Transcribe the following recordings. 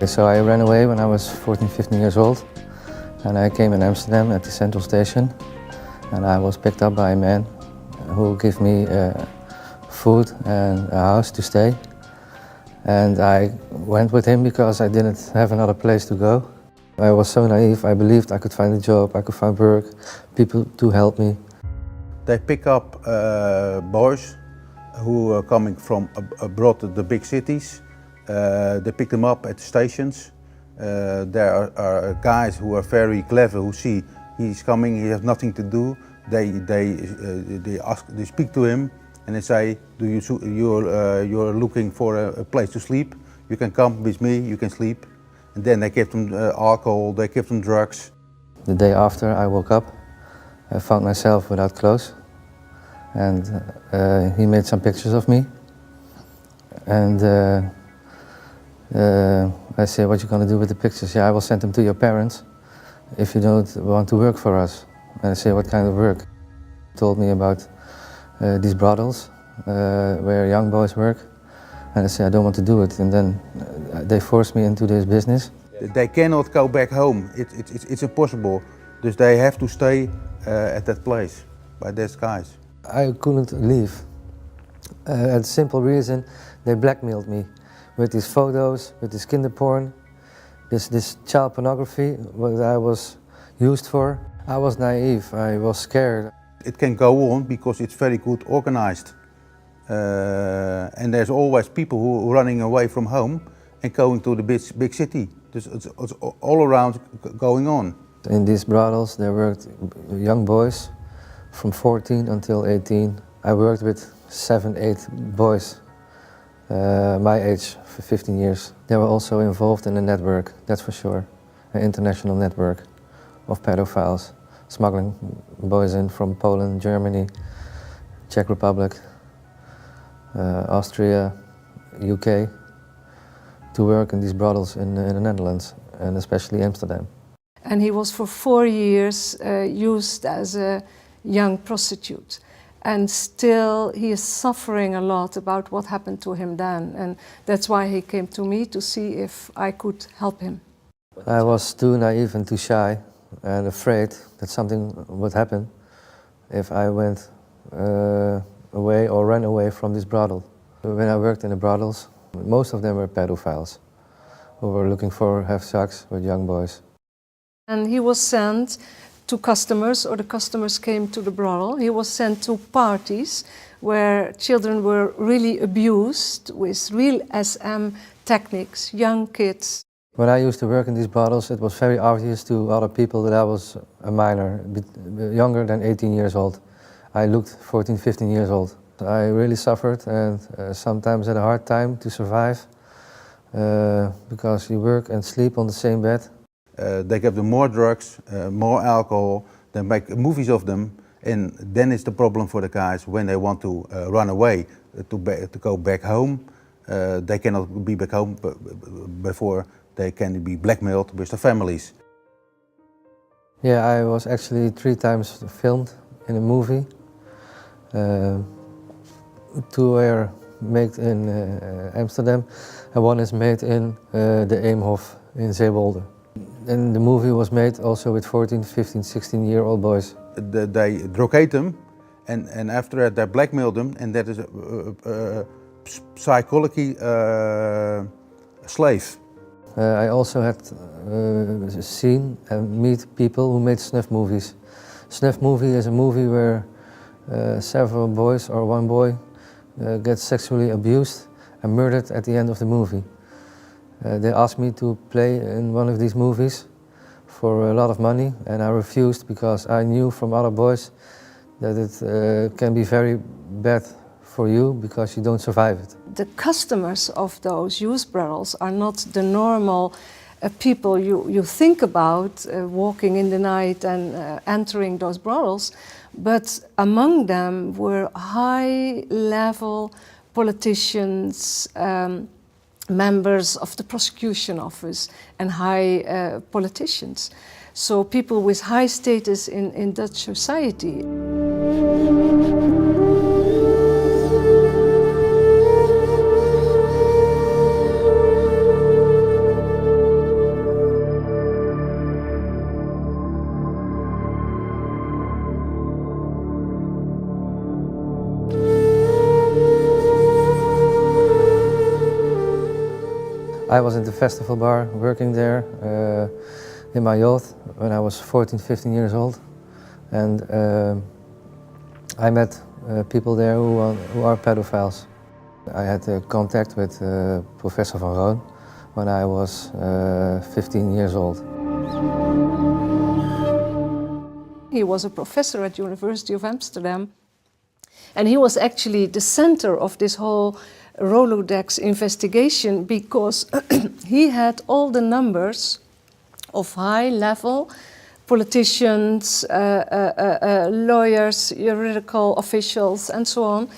So I ran away when I was 14, 15 years old, and I came in Amsterdam at the central station, and I was picked up by a man who gave me food and a house to stay. And I went with him because I didn't have another place to go. I was so naive, I believed I could find a job, I could find work, people to help me. They pick up boys who are coming from abroad to the big cities. They pick them up at the stations. There are guys who are very clever, who see he's coming, he has nothing to do. They speak to him and they say, you're looking for a place to sleep? You can come with me, you can sleep. And then they give them alcohol, they give them drugs. The day after I woke up, I found myself without clothes. And he made some pictures of me. And I said, what are you going to do with the pictures? Yeah, I will send them to your parents if you don't want to work for us. And I said, what kind of work? He told me about these brothels where young boys work. And I said, I don't want to do it. And then they forced me into this business. They cannot go back home. It's impossible. So they have to stay at that place by these guys. I couldn't leave. A simple reason, they blackmailed me with these photos, with this kinder porn, this child pornography, what I was used for. I was naive, I was scared. It can go on because it's very good organized. And there's always people who are running away from home and going to the big city. It's all around going on. In these brothels there worked young boys from 14 until 18. I worked with 7, 8 boys my age, for 15 years. They were also involved in a network, that's for sure. An international network of pedophiles, smuggling boys in from Poland, Germany, Czech Republic, Austria, UK, to work in these brothels in the Netherlands, and especially Amsterdam. And he was for 4 years used as a young prostitute. And still he is suffering a lot about what happened to him then. And that's why he came to me to see if I could help him. I was too naive and too shy and afraid that something would happen if I went away or ran away from this brothel. When I worked in the brothels, most of them were pedophiles who were looking for have sex with young boys. And he was sent to customers, or the customers came to the brothel. He was sent to parties where children were really abused with real SM techniques, young kids. When I used to work in these brothels, it was very obvious to other people that I was a minor, younger than 18 years old. I looked 14, 15 years old. I really suffered and sometimes had a hard time to survive because you work and sleep on the same bed. They give them more drugs, more alcohol, they make movies of them, and then it's the problem for the guys when they want to run away, to go back home. They cannot be back home before they can be blackmailed with their families. Yeah, I was actually 3 times filmed in a movie. 2 were made in Amsterdam and 1 is made in the Eemhof in Zeewolde. And the movie was made also with 14, 15, 16-year-old boys. They drogate them, and after that they blackmail them, and that is a psychology slave. I also had seen and meet people who made snuff movies. Snuff movie is a movie where several boys or 1 boy gets sexually abused and murdered at the end of the movie. They asked me to play in one of these movies for a lot of money, and I refused because I knew from other boys that it can be very bad for you because you don't survive it. The customers of those youth brothels are not the normal people you think about walking in the night and entering those brothels, but among them were high-level politicians, members of the prosecution office and high politicians. So people with high status in Dutch society. I was in the festival bar working there in my youth when I was 14, 15 years old. And I met people there who are pedophiles. I had contact with Professor van Roon when I was 15 years old. He was a professor at the University of Amsterdam, and he was actually the center of this whole Rolodex investigation because he had all the numbers of high-level politicians, lawyers, juridical officials, and so on.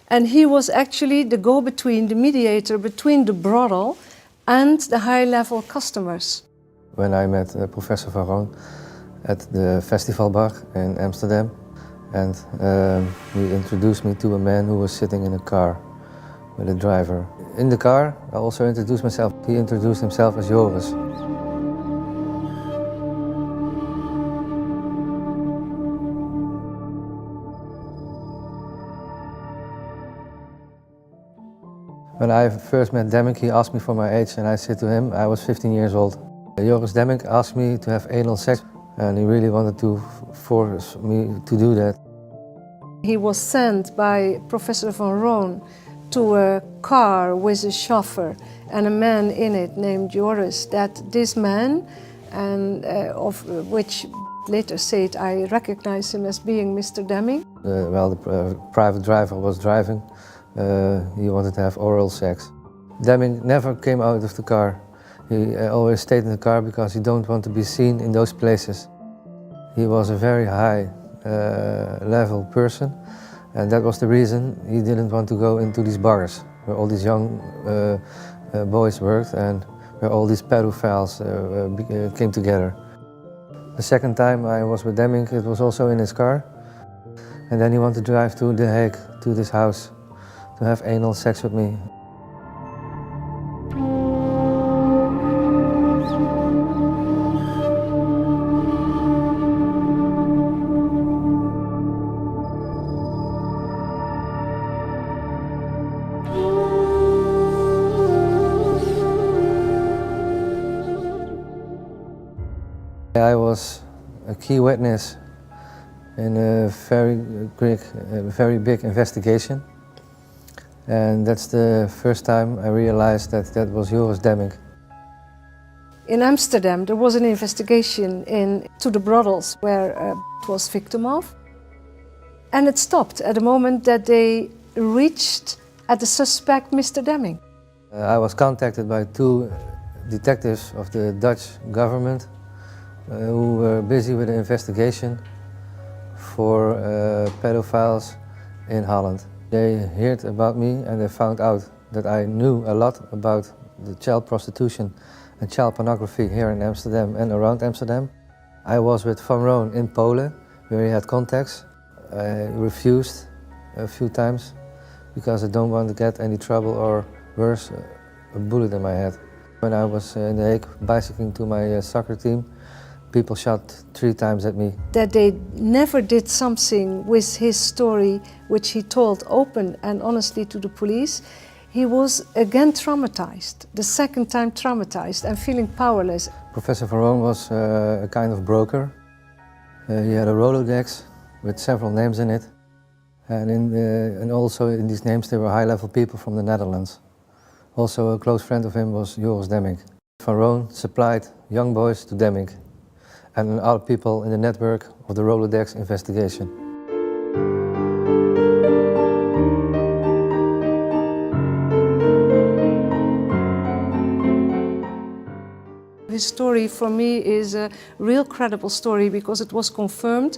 And he was actually the go-between, the mediator between the brothel and the high-level customers. When I met Professor van Roon at the festival bar in Amsterdam, and he introduced me to a man who was sitting in a car with a driver. In the car, I also introduced myself. He introduced himself as Joris. When I first met Demmink, he asked me for my age, and I said to him I was 15 years old. Joris Demmink asked me to have anal sex, and he really wanted to force me to do that. He was sent by Professor van Roon to a car with a chauffeur and a man in it named Joris. That this man, and of which later said I recognize him as being Mr. Demmink. While the private driver was driving, he wanted to have oral sex. Demmink never came out of the car. He always stayed in the car because he don't want to be seen in those places. He was a very high level person, and that was the reason he didn't want to go into these bars where all these young boys worked and where all these pedophiles came together. The second time I was with Demmink, it was also in his car, and then he wanted to drive to The Hague, to this house, to have anal sex with me. I was a key witness in a very big investigation. And that's the first time I realized that that was Joris Demmink. In Amsterdam, there was an investigation into the brothels where it was victim of. And it stopped at the moment that they reached at the suspect, Mr. Demmink. I was contacted by two detectives of the Dutch government who were busy with an investigation for pedophiles in Holland. They heard about me and they found out that I knew a lot about the child prostitution and child pornography here in Amsterdam and around Amsterdam. I was with Van Roon in Poland, where he had contacts. I refused a few times because I don't want to get any trouble or worse, a bullet in my head. When I was in The Hague bicycling to my soccer team, people shot 3 times at me. That they never did something with his story, which he told open and honestly to the police. He was again traumatized, the second time traumatized and feeling powerless. Professor van Roon was a kind of broker. He had a Rolodex with several names in it. And also in these names there were high-level people from the Netherlands. Also a close friend of him was Joris Demmink. Van Roon supplied young boys to Demmink and other people in the network of the Rolodex investigation. His story for me is a real credible story because it was confirmed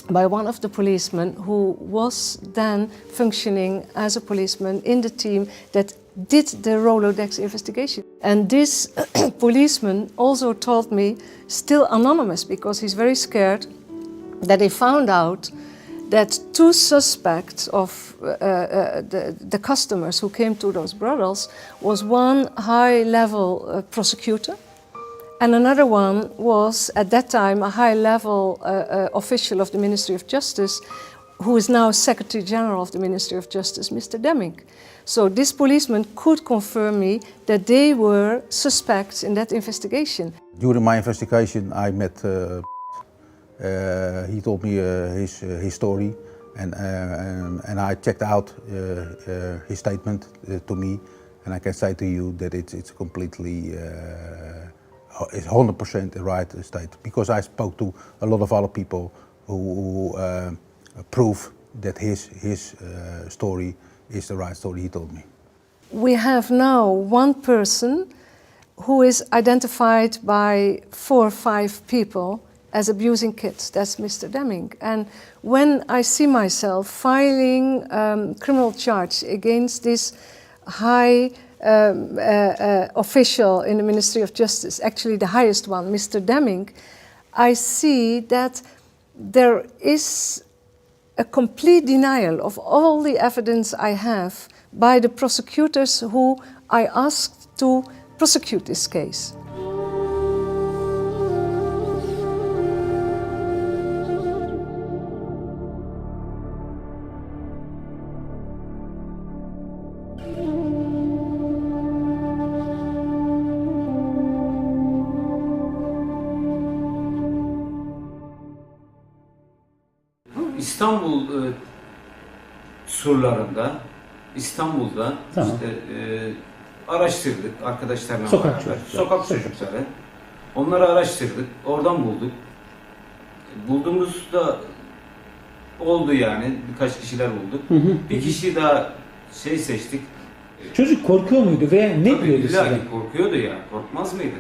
by one of the policemen who was then functioning as a policeman in the team that did the Rolodex investigation. And this policeman also told me, still anonymous because he's very scared, that they found out that 2 suspects of the customers who came to those brothels was one high-level prosecutor, and another one was, at that time, a high-level official of the Ministry of Justice who is now Secretary General of the Ministry of Justice, Mr. Demming. So this policeman could confirm me that they were suspects in that investigation. During my investigation, I met. He told me his story, and I checked out his statement to me, and I can say to you that it's completely, it's 100% the right state, because I spoke to a lot of other people who prove that his story is the right story he told me. We have now one person who is identified by 4 or 5 people as abusing kids. That's Mr. Demming. And when I see myself filing criminal charge against this high official in the Ministry of Justice, actually the highest one, Mr. Demming, I see that there is a complete denial of all the evidence I have by the prosecutors who I asked to prosecute this case. İstanbul surlarında, İstanbul'da Tamam. işte araştırdık arkadaşlarla Sokak beraber. çocukları. Sokak çocukları. Onları araştırdık, oradan bulduk. Bulduğumuzda oldu yani, birkaç kişiler bulduk. Bir kişi daha seçtik. Çocuk korkuyor muydu veya ne Tabii diyordu illa size? ki korkuyordu ya, korkmaz mıydı?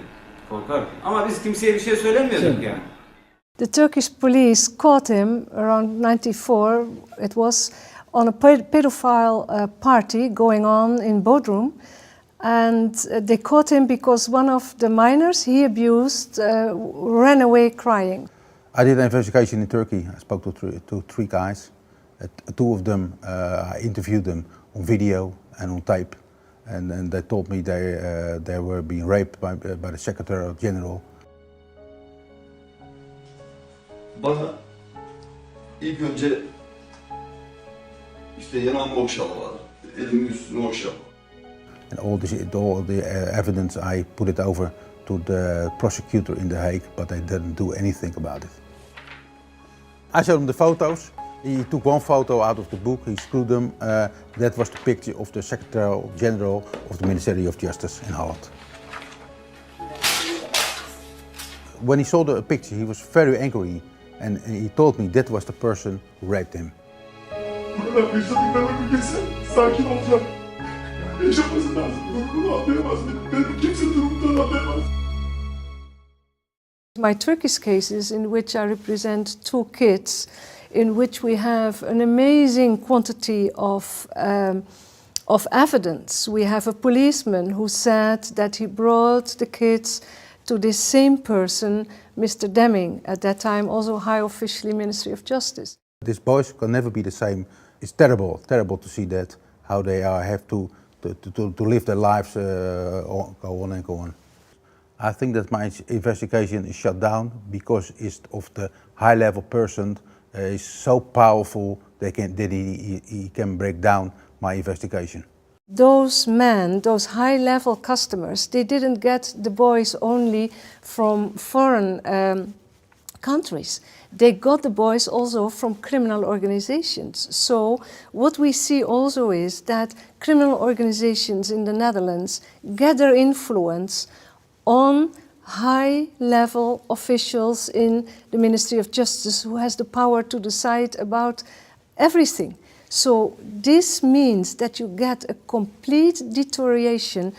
Korkar. Ama biz kimseye bir şey söylemiyorduk yani. The Turkish police caught him around 94. It was on a pedophile party going on in Bodrum. And they caught him because one of the minors he abused ran away crying. I did an investigation in Turkey. I spoke to 3 guys. 2 of them, I interviewed them on video and on tape. And they told me they were being raped by the Secretary General. Bana ilk önce işte yanağımı okşamalar, elimin üstünü okşama. And all the evidence, I put it over to the prosecutor in The Hague, but they didn't do anything about it. I showed him the photos. He took one photo out of the book, he screwed them. That was the picture of the Secretary General of the Ministry of Justice in Holland. When he saw the picture, he was very angry, and he told me that was the person who raped him. Buradan yaşadıklarımı bilse sakin olacağım. Yaşaması lazım. Durumunu anlayamaz. Benim kimse durumunu anlayamaz. My Turkish cases, in which I represent 2 kids, in which we have an amazing quantity of evidence. We have a policeman who said that he brought the kids to this same person, Mr. Demming, at that time also high officially Ministry of Justice. These boys can never be the same. It's terrible, terrible to see that, how they have to live their lives, go on and go on. I think that my investigation is shut down because of the high-level person is so powerful that he can break down my investigation. Those men, those high-level customers, they didn't get the boys only from foreign countries. They got the boys also from criminal organizations. So what we see also is that criminal organizations in the Netherlands get their influence on high-level officials in the Ministry of Justice who has the power to decide about everything. So this means that you get a complete deterioration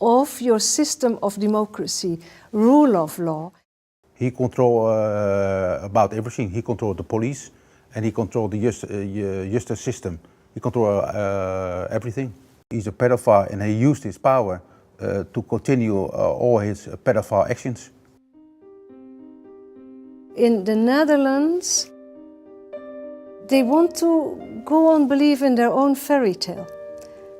of your system of democracy, rule of law. He controlled about everything. He controlled the police and he controlled the justice system. He controlled everything. He's a pedophile and he used his power to continue all his pedophile actions. In the Netherlands, they want to go on believe in their own fairy tale.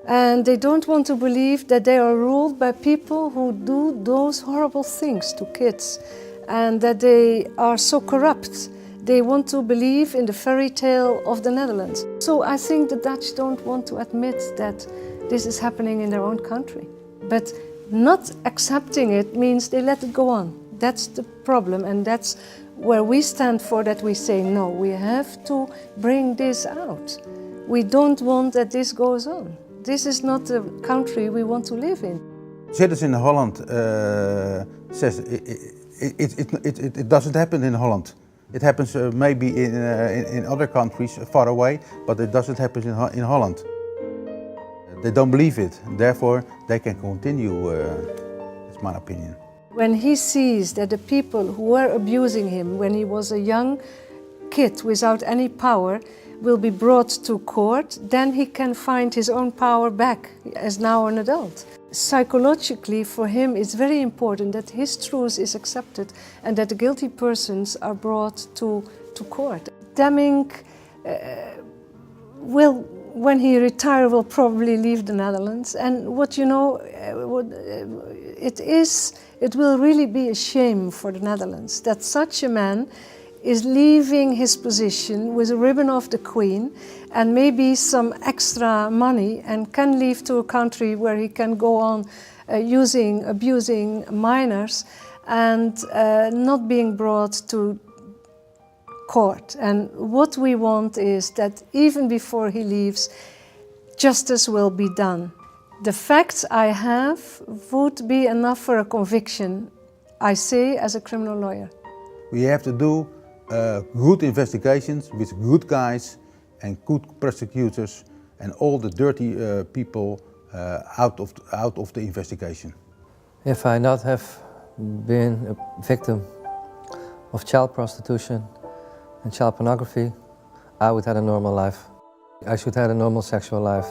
And they don't want to believe that they are ruled by people who do those horrible things to kids and that they are so corrupt They want to believe in the fairy tale of the Netherlands. So I think the Dutch don't want to admit that this is happening in their own country. But not accepting it means they let it go on. That's the problem, and that's where we stand for, that we say no, we have to bring this out. We don't want that this goes on. This is not the country we want to live in. Citizens in Holland says it doesn't happen in Holland. It happens maybe in other countries far away, but it doesn't happen in Holland. They don't believe it, therefore they can continue, that's my opinion. When he sees that the people who were abusing him when he was a young kid without any power will be brought to court, then he can find his own power back as now an adult. Psychologically, for him, it's very important that his truth is accepted and that the guilty persons are brought to court. Demming will, when he retires, will probably leave the Netherlands. And what you know, it will really be a shame for the Netherlands that such a man is leaving his position with a ribbon of the Queen and maybe some extra money, and can leave to a country where he can go on abusing minors and not being brought to court. And what we want is that even before he leaves, justice will be done. The facts I have would be enough for a conviction, I say as a criminal lawyer. We have to do good investigations with good guys and good prosecutors and all the dirty people out of the investigation. If I not have been a victim of child prostitution and child pornography, I would have a normal life. I should have a normal sexual life.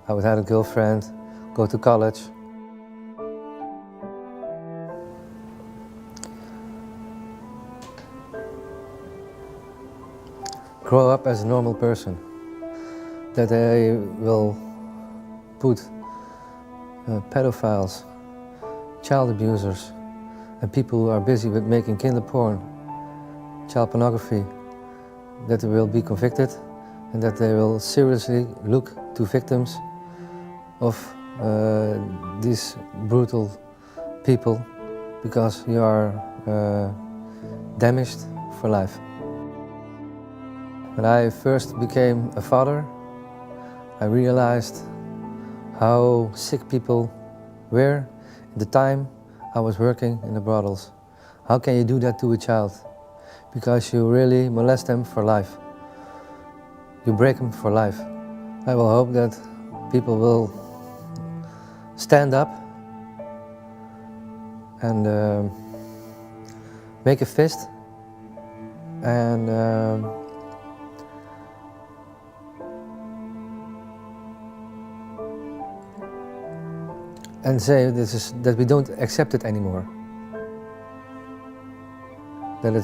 I would have a girlfriend, go to college. Grow up as a normal person. That they will put pedophiles, child abusers, and people who are busy with making kinder porn, child pornography, that they will be convicted and that they will seriously look to victims of these brutal people, because you are damaged for life. When I first became a father, I realized how sick people were at the time I was working in the brothels. How can you do that to a child? Because you really molest them for life. You break them for life. I will hope that people will stand up and make a fist and say that we don't accept it anymore. That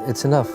it's enough.